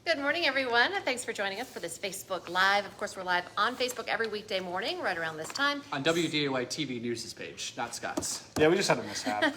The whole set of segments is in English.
Good morning, everyone. Thanks for joining us for this Facebook Live. Of course, we're live on Facebook every weekday morning, right around this time. On WDAY TV News' page, not Scott's. Yeah, we just had a mishap.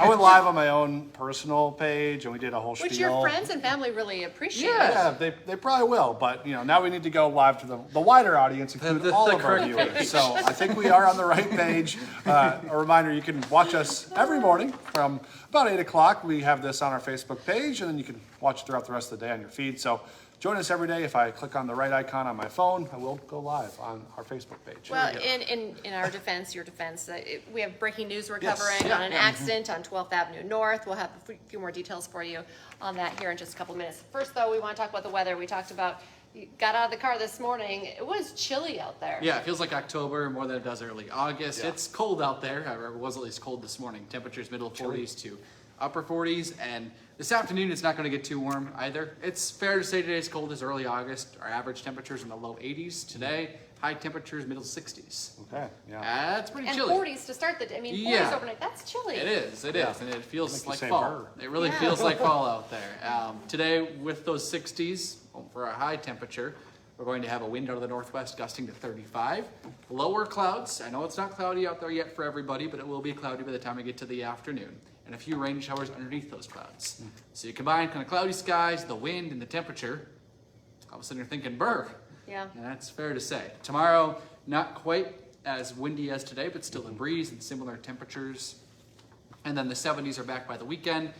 I went live on my own personal page, and we did a whole spiel. Which your friends and family really appreciate. Yeah, they probably will. But now we need to go live to the wider audience, including all of our viewers. So I think we are on the right page. A reminder: you can watch us every morning from about 8 o'clock. We have this on our Facebook page, and then you can watch it throughout the rest of the day on your feed. So join us every day. If I click on the right icon on my phone, I will go live on our Facebook page. Well, in our defense, your defense, we have breaking news we're covering on an accident on 12th Avenue North. We'll have a few more details for you on that here in just a couple minutes. First, though, we want to talk about the weather. We talked about, you got out of the car this morning. It was chilly out there. Yeah, it feels like October more than it does early August. Yeah. It's cold out there. However, it was at least cold this morning. Temperatures middle 40s to upper 40s, and this afternoon it's not going to get too warm either. It's fair to say today's cold is early August. Our average temperatures in the low 80s today. High temperatures middle 60s. Okay, yeah. That's pretty chilly. And 40s to start the day. I mean, 40s overnight. That's chilly. It is, and it feels like fall. It really feels like fall out there. Today, with those 60s for a high temperature, we're going to have a wind out of the northwest gusting to 35. Lower clouds. I know it's not cloudy out there yet for everybody, but it will be cloudy by the time we get to the afternoon. And a few rain showers underneath those clouds. So you combine kind of cloudy skies, the wind, and the temperature. All of a sudden you're thinking, brr. Yeah. And that's fair to say. Tomorrow, not quite as windy as today, but still a breeze and similar temperatures. And then the 70s are back by the weekend.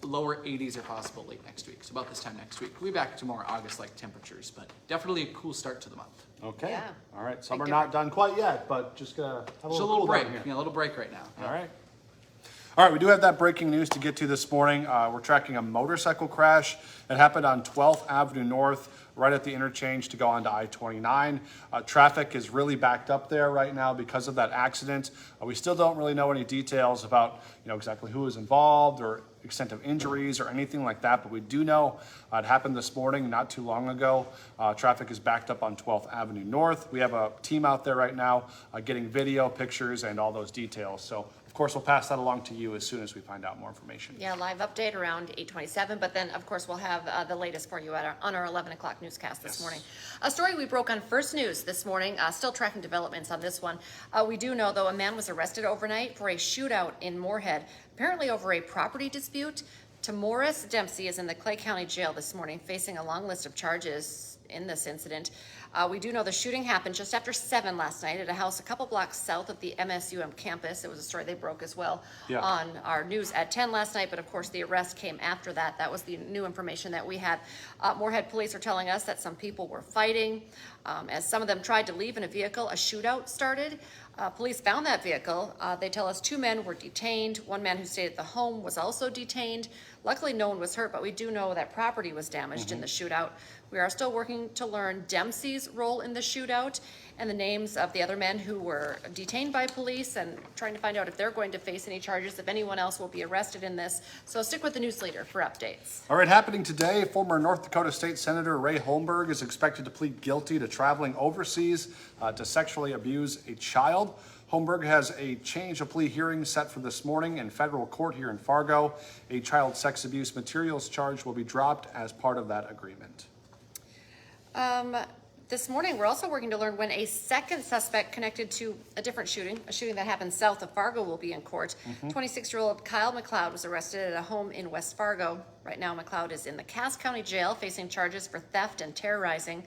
Lower 80s are possible late next week. So about this time next week, we'll be back to more August-like temperatures, but definitely a cool start to the month. Okay. Yeah. All right. Summer not done quite yet, but just gonna have a little break. Here. Yeah, a little break right now. All right. All right, we do have that breaking news to get to this morning. We're tracking a motorcycle crash that happened on 12th Avenue North, right at the interchange to go onto I-29. Traffic is really backed up there right now because of that accident. We still don't really know any details about, exactly who was involved or extent of injuries or anything like that, but we do know it happened this morning, not too long ago. Traffic is backed up on 12th Avenue North. We have a team out there right now getting video, pictures, and all those details. So, of course, we'll pass that along to you as soon as we find out more information. Yeah, live update around 8:27, but then, of course, we'll have the latest for you on our 11 o'clock newscast this morning. A story we broke on First News this morning, still tracking developments on this one. We do know, though, a man was arrested overnight for a shootout in Moorhead, apparently over a property dispute. Morris Dempsey is in the Clay County Jail this morning, facing a long list of charges in this incident. We do know the shooting happened just after 7 last night at a house a couple blocks south of the MSUM campus. It was a story they broke as well on our news at 10 last night, but of course the arrest came after that. That was the new information that we had. Moorhead police are telling us that some people were fighting. As some of them tried to leave in a vehicle, a shootout started. Police found that vehicle. They tell us 2 men were detained. One man who stayed at the home was also detained. Luckily, no one was hurt, but we do know that property was damaged in the shootout. We are still working to learn Dempsey's role in the shootout and the names of the other men who were detained by police and trying to find out if they're going to face any charges, if anyone else will be arrested in this. So stick with the news leader for updates. All right, happening today, former North Dakota State Senator Ray Holmberg is expected to plead guilty to traveling overseas to sexually abuse a child. Holmberg has a change of plea hearing set for this morning in federal court here in Fargo. A child sex abuse materials charge will be dropped as part of that agreement. This morning, we're also working to learn when a second suspect connected to a different shooting, a shooting that happened south of Fargo, will be in court. 26-year-old Kyle McLeod was arrested at a home in West Fargo. Right now, McLeod is in the Cass County Jail facing charges for theft and terrorizing.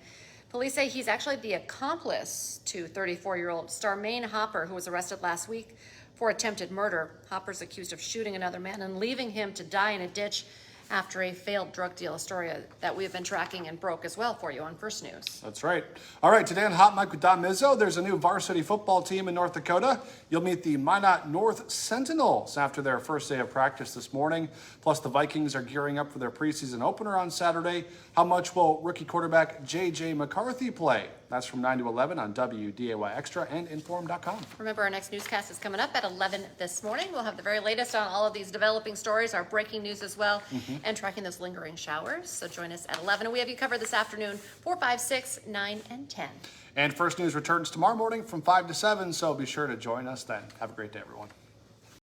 Police say he's actually the accomplice to 34-year-old Starmaine Hopper, who was arrested last week for attempted murder. Hopper's accused of shooting another man and leaving him to die in a ditch after a failed drug deal, a story that we've been tracking and broke as well for you on First News. That's right. All right, today on Hot Mic with Don Mizzo, there's a new varsity football team in North Dakota. You'll meet the Minot North Sentinels after their first day of practice this morning. Plus, the Vikings are gearing up for their preseason opener on Saturday. How much will rookie quarterback J.J. McCarthy play? That's from 9 to 11 on WDAY Extra and Inform.com. Remember, our next newscast is coming up at 11 this morning. We'll have the very latest on all of these developing stories, our breaking news as well, and tracking those lingering showers. So join us at 11. And we have you covered this afternoon, 4, 5, 6, 9, and 10. And First News returns tomorrow morning from 5 to 7, so be sure to join us then. Have a great day, everyone.